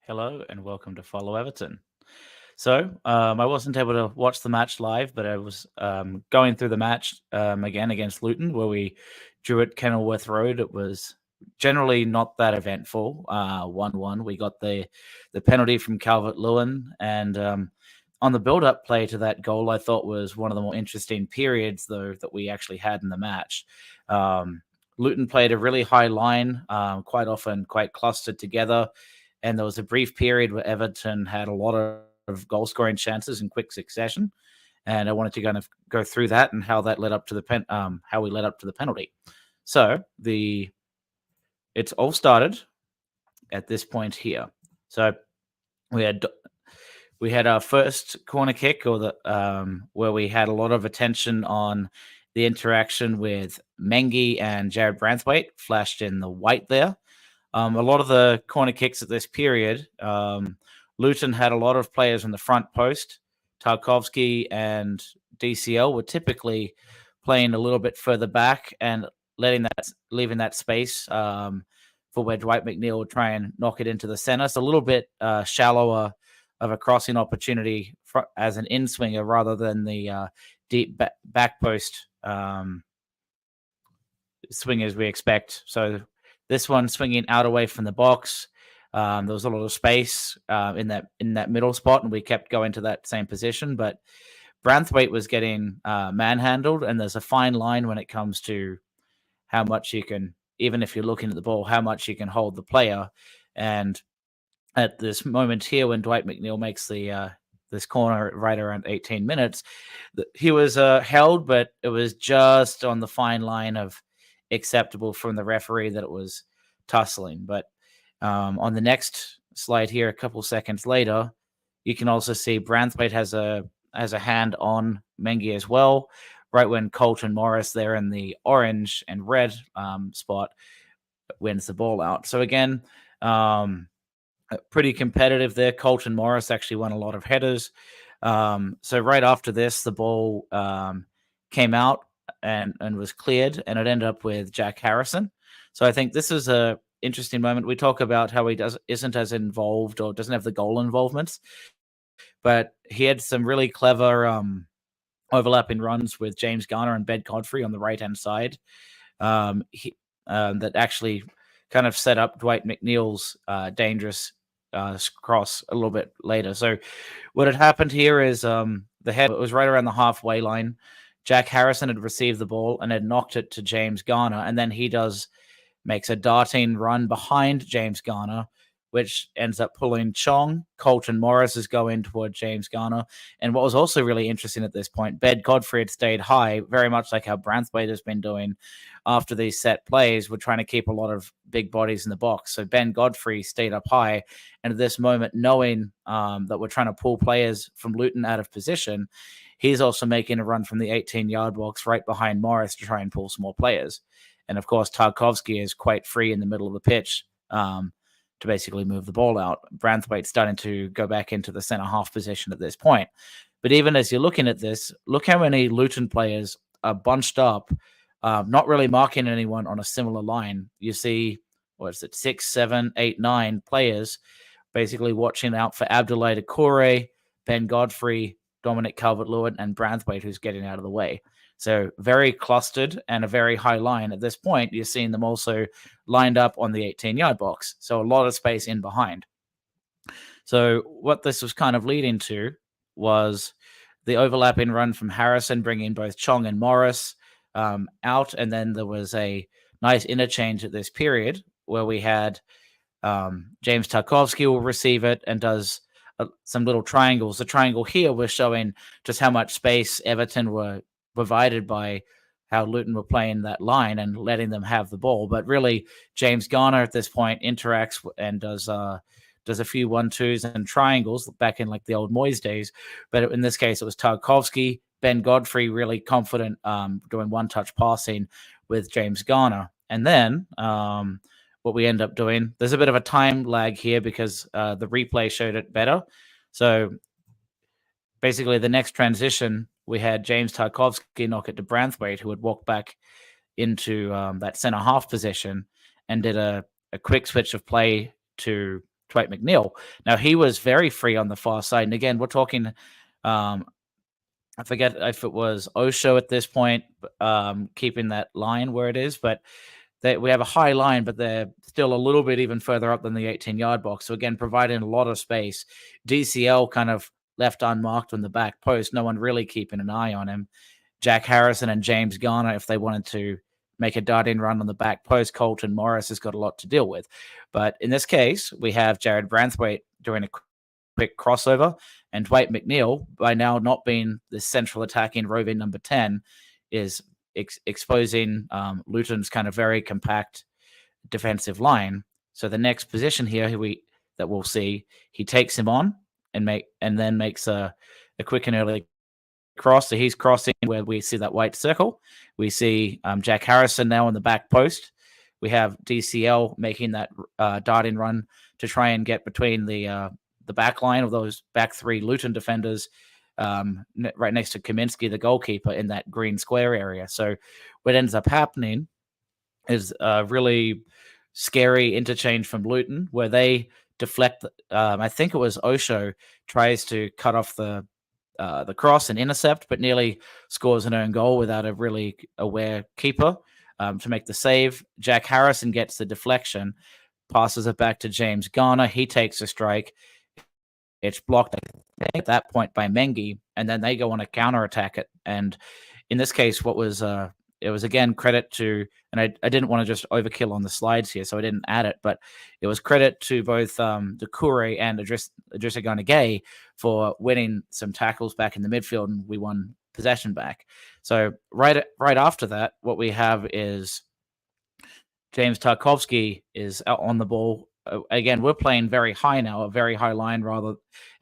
Hello and welcome to Follow Everton. I wasn't able to watch the match live, but I was going through the match again against Luton, where we drew at Kenilworth Road. It was generally not that eventful. 1-1. We got the penalty from Calvert-Lewin, and on the build-up play to that goal, I thought was one of the more interesting periods, though, that we actually had in the match. Luton played a really high line, quite often quite clustered together. And there was a brief period where Everton had a lot of goal scoring chances in quick succession. And I wanted to kind of go through that and how that led up to the how we led up to the penalty. So it's all started at this point here. So we had our first corner kick, or where we had a lot of attention on the interaction with Mengi and Jared Branthwaite, flashed in the white there. A lot of the corner kicks at this period, Luton had a lot of players in the front post. Tarkowski and DCL were typically playing a little bit further back and leaving that space for where Dwight McNeil would try and knock it into the center. It's a little bit shallower of a crossing opportunity as an in-swinger rather than the deep back post swingers we expect. So this one swinging out away from the box. There was a lot of space in that middle spot, and we kept going to that same position. But Branthwaite was getting manhandled, and there's a fine line when it comes to how much you can, even if you're looking at the ball, how much you can hold the player. And at this moment here, when Dwight McNeil makes this corner right around 18 minutes, he was held, but it was just on the fine line of acceptable from the referee that it was tussling. But on the next slide here, a couple seconds later, you can also see Branthwaite has a hand on Mengi as well, right when Colton Morris there in the orange and red spot wins the ball out. So again, pretty competitive there. Colton Morris actually won a lot of headers. So right after this, the ball came out and was cleared, and it ended up with Jack Harrison. So I think this is a interesting moment. We talk about how he isn't as involved or doesn't have the goal involvements, but he had some really clever overlapping runs with James Garner and Ben Godfrey on the right-hand side that actually kind of set up Dwight McNeil's dangerous cross a little bit later. So what had happened here is the head was right around the halfway line. Jack Harrison had received the ball and had knocked it to James Garner, and then he makes a darting run behind James Garner, which ends up pulling Chong. Colton Morris is going toward James Garner. And what was also really interesting at this point, Ben Godfrey had stayed high, very much like how Branthwaite has been doing after these set plays. We're trying to keep a lot of big bodies in the box. So Ben Godfrey stayed up high. And at this moment, knowing that we're trying to pull players from Luton out of position, he's also making a run from the 18-yard box right behind Morris to try and pull some more players. And of course, Tarkowski is quite free in the middle of the pitch to basically move the ball out. Branthwaite's starting to go back into the center half position at this point. But even as you're looking at this, look how many Luton players are bunched up, not really marking anyone on a similar line. You see, 6, 7, 8, 9 players basically watching out for Abdoulaye Doucouré, Ben Godfrey, Dominic Calvert-Lewin, and Branthwaite, who's getting out of the way. So very clustered and a very high line. At this point, you're seeing them also lined up on the 18-yard box. So a lot of space in behind. So what this was kind of leading to was the overlapping run from Harrison, bringing both Chong and Morris out. And then there was a nice interchange at this period where we had James Tarkowski will receive it and does some little triangles. The triangle here was showing just how much space Everton were provided by how Luton were playing that line and letting them have the ball. But really, James Garner at this point interacts and does a few 1-2s and triangles back in like the old Moyes days. But in this case, it was Tarkowski, Ben Godfrey really confident doing one-touch passing with James Garner. And then what we end up doing, there's a bit of a time lag here because the replay showed it better. So basically the next transition, we had James Tarkowski knock it to Branthwaite, who would walk back into that center half position and did a quick switch of play to Dwight McNeil. Now, he was very free on the far side. And again, we're talking, I forget if it was Osho at this point, keeping that line where it is, but we have a high line, but they're still a little bit even further up than the 18-yard box. So again, providing a lot of space. DCL kind of left unmarked on the back post. No one really keeping an eye on him. Jack Harrison and James Garner, if they wanted to make a dart-in run on the back post, Colton Morris has got a lot to deal with. But in this case, we have Jared Branthwaite doing a quick crossover, and Dwight McNeil, by now not being the central attacking roving number 10, is exposing Luton's kind of very compact defensive line. So the next position here that we'll see, he takes him on and then makes a quick and early cross. So he's crossing where we see that white circle. We see Jack Harrison now on the back post. We have DCL making that darting run to try and get between the back line of those back three Luton defenders, right next to Kaminsky, the goalkeeper, in that green square area. So what ends up happening is a really scary interchange from Luton, where they deflect. I think it was Osho tries to cut off the cross and intercept, but nearly scores an own goal without a really aware keeper to make the save. Jack Harrison gets the deflection, passes it back to James Garner. He takes a strike. It's blocked at that point by Mengi, and then they go on a counter-attack it. And in this case, it was again credit to, and I didn't want to just overkill on the slides here, so I didn't add it, but it was credit to both Doucouré and Idrissa Gana Gueye for winning some tackles back in the midfield, and we won possession back. So right after that, what we have is James Tarkowski is out on the ball. Again, we're playing very high now, a very high line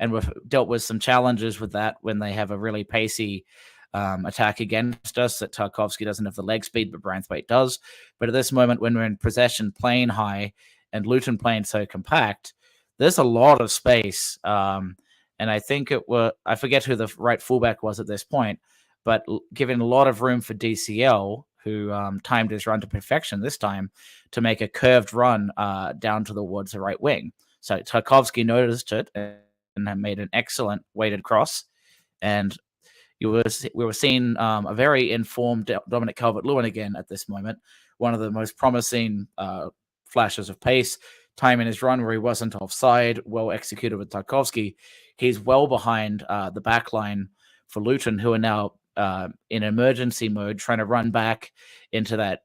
and we've dealt with some challenges with that when they have a really pacey attack against us, that Tarkowski doesn't have the leg speed, but Branthwaite does. But at this moment, when we're in possession playing high and Luton playing so compact, there's a lot of space. And I think I forget who the right fullback was at this point, but giving a lot of room for DCL, who timed his run to perfection this time, to make a curved run down towards the right wing. So Tarkowski noticed it and made an excellent weighted cross. And we were seeing a very informed Dominic Calvert-Lewin again at this moment. One of the most promising flashes of pace, timing his run where he wasn't offside, well executed with Tarkowski. He's well behind the back line for Luton, who are now in emergency mode, trying to run back into that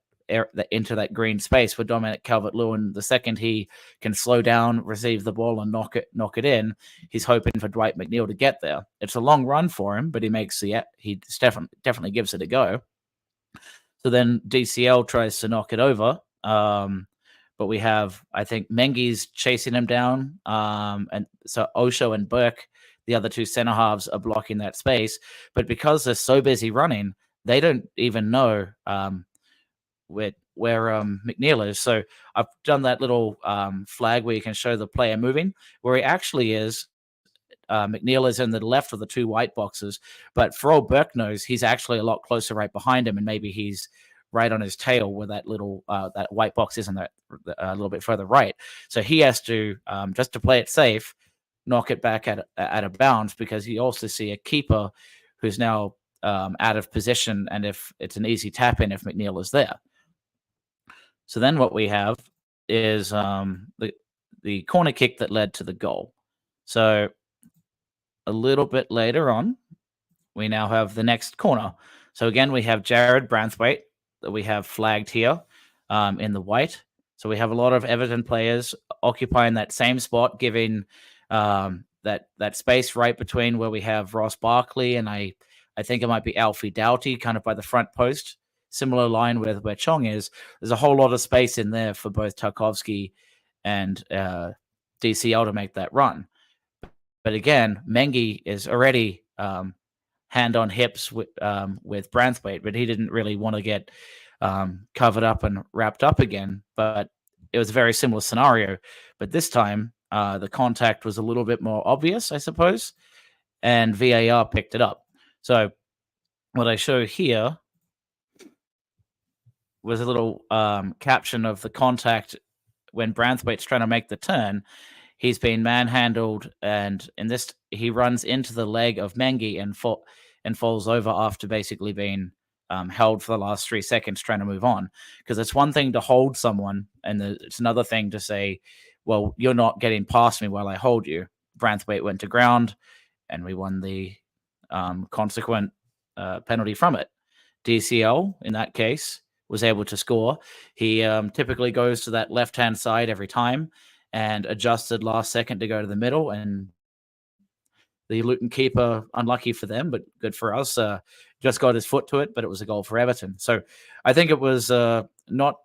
green space for Dominic Calvert-Lewin. The second he can slow down, receive the ball, and knock it in, he's hoping for Dwight McNeil to get there. It's a long run for him, but he definitely gives it a go. So then DCL tries to knock it over, but we have, I think, Mengi's chasing him down, and so Osho and Burke, the other two centre halves, are blocking that space. But because they're so busy running, they don't even know where McNeil is. So I've done that little flag where you can show the player moving. Where he actually is, McNeil is in the left of the two white boxes, but for all Burke knows, he's actually a lot closer right behind him, and maybe he's right on his tail where that little that white box is, a little bit further right. So he has to, just to play it safe, knock it back at a bounce, because you also see a keeper who's now out of position, and if it's an easy tap in if McNeil is there. So then what we have is the corner kick that led to the goal. So a little bit later on, we now have the next corner. So again, we have Jared Branthwaite that we have flagged here in the white. So we have a lot of Everton players occupying that same spot, giving that space right between where we have Ross Barkley and I think it might be Alfie Doughty, kind of by the front post. Similar line with where Chong is. There's a whole lot of space in there for both Tarkowski and DCL to make that run. But again, Mengi is already hand on hips with Branthwaite, but he didn't really want to get covered up and wrapped up again. But it was a very similar scenario. But this time, the contact was a little bit more obvious, I suppose, and VAR picked it up. So what I show here was a little caption of the contact when Branthwaite's trying to make the turn. he's been manhandled, and in this he runs into the leg of Mengi and falls over after basically being held for the last 3 seconds trying to move on. Because it's one thing to hold someone, and it's another thing to say, well, you're not getting past me while I hold you. Branthwaite went to ground, and we won the consequent penalty from it. DCL, in that case, was able to score. He typically goes to that left-hand side every time and adjusted last second to go to the middle, and the Luton keeper, unlucky for them, but good for us, just got his foot to it, but it was a goal for Everton. So I think it was not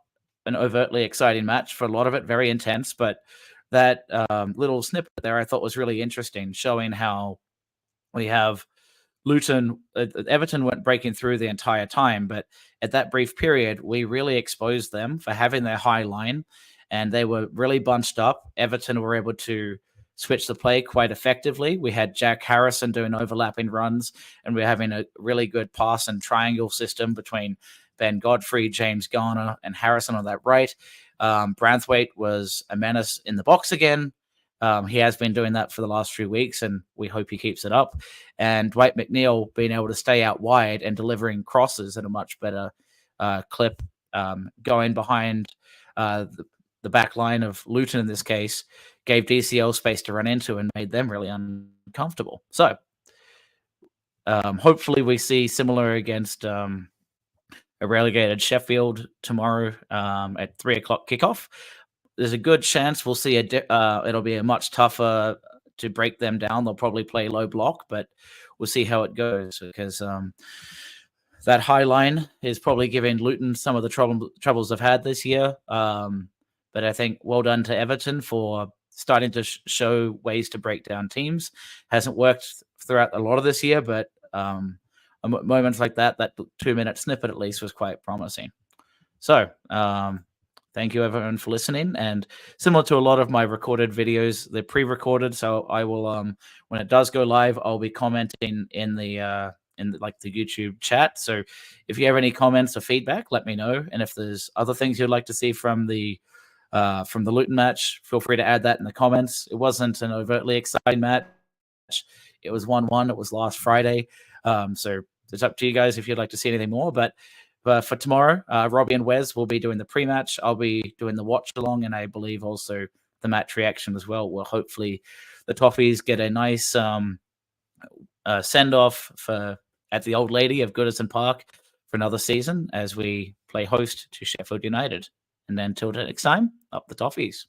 an overtly exciting match for a lot of it, very intense, but that little snippet there I thought was really interesting, showing how we have Luton, Everton weren't breaking through the entire time, but at that brief period, we really exposed them for having their high line, and they were really bunched up. Everton were able to switch the play quite effectively. We had Jack Harrison doing overlapping runs, and we were having a really good pass and triangle system between Ben Godfrey, James Garner, and Harrison on that right. Branthwaite was a menace in the box again. He has been doing that for the last few weeks, and we hope he keeps it up. And Dwight McNeil being able to stay out wide and delivering crosses at a much better clip, going behind the back line of Luton in this case, gave DCL space to run into and made them really uncomfortable. So hopefully we see similar against a relegated Sheffield tomorrow at 3:00 kickoff. There's a good chance we'll see it'll be a much tougher to break them down. They'll probably play low block, but we'll see how it goes, because that high line is probably giving Luton some of the troubles they've had this year. But I think well done to Everton for starting to show ways to break down teams. Hasn't worked throughout a lot of this year, but moments like that 2-minute snippet at least was quite promising. So thank you everyone for listening. And similar to a lot of my recorded videos, they're pre-recorded, so I will when it does go live, I'll be commenting in the YouTube chat. So if you have any comments or feedback, let me know. And if there's other things you'd like to see from the Luton match, feel free to add that in the comments. It wasn't an overtly exciting match. It was 1-1. It was last Friday. So it's up to you guys if you'd like to see anything more. But for tomorrow, Robbie and Wes will be doing the pre-match. I'll be doing the watch-along, and I believe also the match reaction as well. Well, hopefully the Toffees get a nice send-off at the Old Lady of Goodison Park for another season as we play host to Sheffield United. And then until next time, up the Toffees.